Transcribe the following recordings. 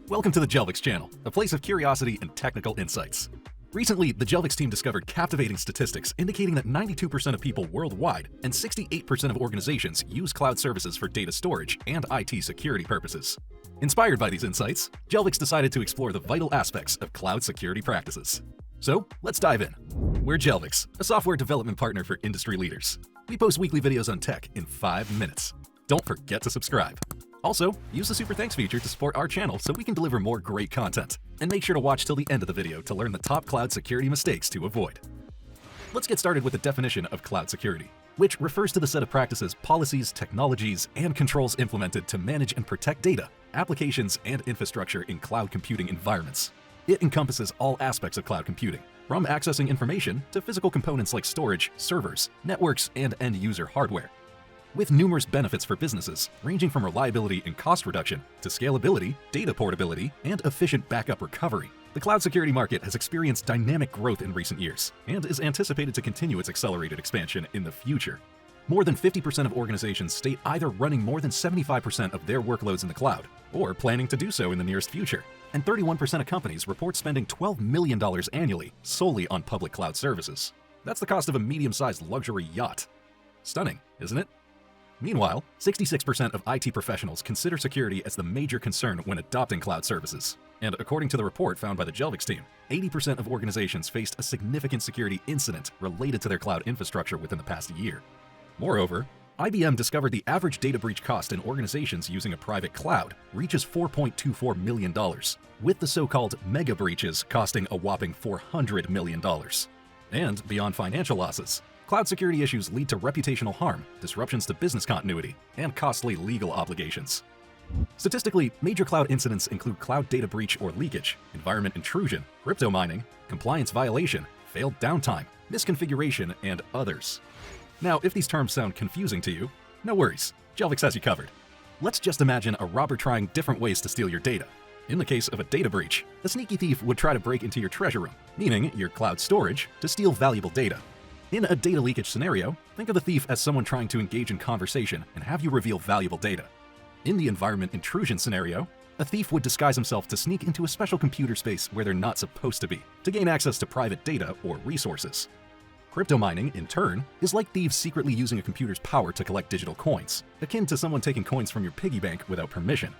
Welcome to the Jelvix channel, a place of curiosity and technical insights. Recently, the Jelvix team discovered captivating statistics indicating that 92% of people worldwide and 68% of organizations use cloud services for data storage and IT security purposes. Inspired by these insights, Jelvix decided to explore the vital aspects of cloud security practices. So, let's dive in. We're Jelvix, a software development partner for industry leaders. We post weekly videos on tech in 5 minutes. Don't forget to subscribe. Also, use the Super Thanks feature to support our channel so we can deliver more great content. And make sure to watch till the end of the video to learn the top cloud security mistakes to avoid. Let's get started with the definition of cloud security, which refers to the set of practices, policies, technologies, and controls implemented to manage and protect data, applications, and infrastructure in cloud computing environments. It encompasses all aspects of cloud computing, from accessing information to physical components like storage, servers, networks, and end-user hardware. With numerous benefits for businesses, ranging from reliability and cost reduction to scalability, data portability, and efficient backup recovery, the cloud security market has experienced dynamic growth in recent years and is anticipated to continue its accelerated expansion in the future. More than 50% of organizations state either running more than 75% of their workloads in the cloud or planning to do so in the nearest future, and 31% of companies report spending $12 million annually solely on public cloud services. That's the cost of a medium-sized luxury yacht. Stunning, isn't it? Meanwhile, 66% of IT professionals consider security as the major concern when adopting cloud services. And according to the report found by the Jelvix team, 80% of organizations faced a significant security incident related to their cloud infrastructure within the past year. Moreover, IBM discovered the average data breach cost in organizations using a private cloud reaches $4.24 million, with the so-called mega breaches costing a whopping $400 million. And beyond financial losses, cloud security issues lead to reputational harm, disruptions to business continuity, and costly legal obligations. Statistically, major cloud incidents include cloud data breach or leakage, environment intrusion, crypto mining, compliance violation, failed downtime, misconfiguration, and others. Now, if these terms sound confusing to you, no worries, Jelvix has you covered. Let's just imagine a robber trying different ways to steal your data. In the case of a data breach, a sneaky thief would try to break into your treasure room, meaning your cloud storage, to steal valuable data. In a data leakage scenario, think of the thief as someone trying to engage in conversation and have you reveal valuable data. In the environment intrusion scenario, a thief would disguise himself to sneak into a special computer space where they're not supposed to be, to gain access to private data or resources. Crypto mining, in turn, is like thieves secretly using a computer's power to collect digital coins, akin to someone taking coins from your piggy bank without permission.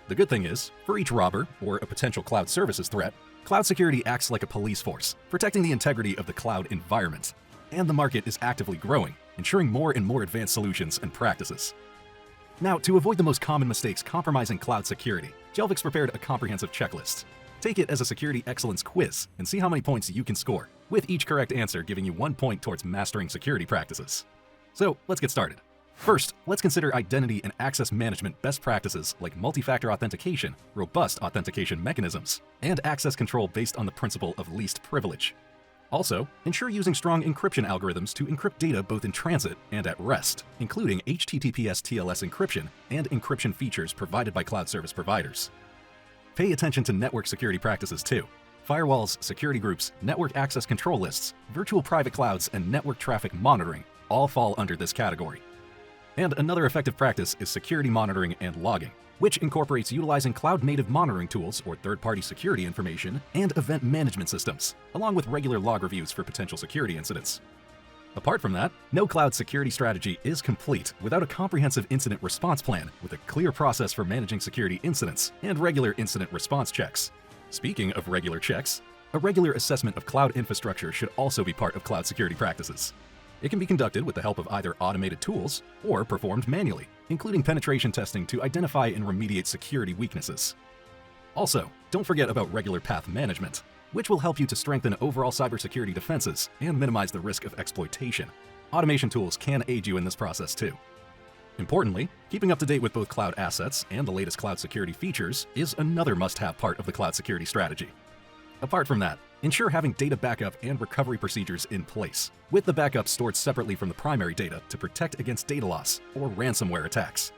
The good thing is, for each robber or a potential cloud services threat, cloud security acts like a police force, protecting the integrity of the cloud environment. And the market is actively growing, ensuring more and more advanced solutions and practices. Now, to avoid the most common mistakes compromising cloud security, Jelvix prepared a comprehensive checklist. Take it as a security excellence quiz and see how many points you can score, with each correct answer giving you 1 point towards mastering security practices. So, let's get started. First, let's consider identity and access management best practices like multi-factor authentication, robust authentication mechanisms, and access control based on the principle of least privilege. Also, ensure using strong encryption algorithms to encrypt data both in transit and at rest, including HTTPS TLS encryption and encryption features provided by cloud service providers. Pay attention to network security practices too. Firewalls, security groups, network access control lists, virtual private clouds, and network traffic monitoring all fall under this category. And another effective practice is security monitoring and logging, which incorporates utilizing cloud-native monitoring tools or third-party security information and event management systems, along with regular log reviews for potential security incidents. Apart from that, no cloud security strategy is complete without a comprehensive incident response plan with a clear process for managing security incidents and regular incident response checks. Speaking of regular checks, a regular assessment of cloud infrastructure should also be part of cloud security practices. It can be conducted with the help of either automated tools or performed manually, including penetration testing to identify and remediate security weaknesses. Also, don't forget about regular path management, which will help you to strengthen overall cybersecurity defenses and minimize the risk of exploitation. Automation tools can aid you in this process too. Importantly, keeping up to date with both cloud assets and the latest cloud security features is another must-have part of the cloud security strategy. Apart from that, ensure having data backup and recovery procedures in place, with the backup stored separately from the primary data to protect against data loss or ransomware attacks.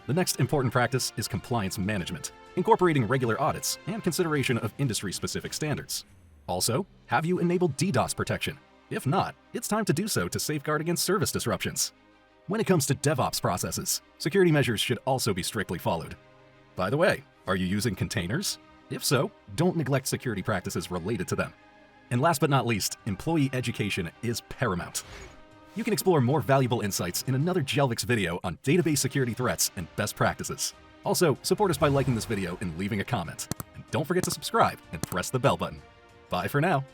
The next important practice is compliance management, incorporating regular audits and consideration of industry-specific standards. Also, have you enabled DDoS protection? If not, it's time to do so to safeguard against service disruptions. When it comes to DevOps processes, security measures should also be strictly followed. By the way, Are you using containers? If so, don't neglect security practices related to them. And last but not least, employee education is paramount. You can explore more valuable insights in another Jelvix video on database security threats and best practices. Also, support us by liking this video and leaving a comment. And don't forget to subscribe and press the bell button. Bye for now.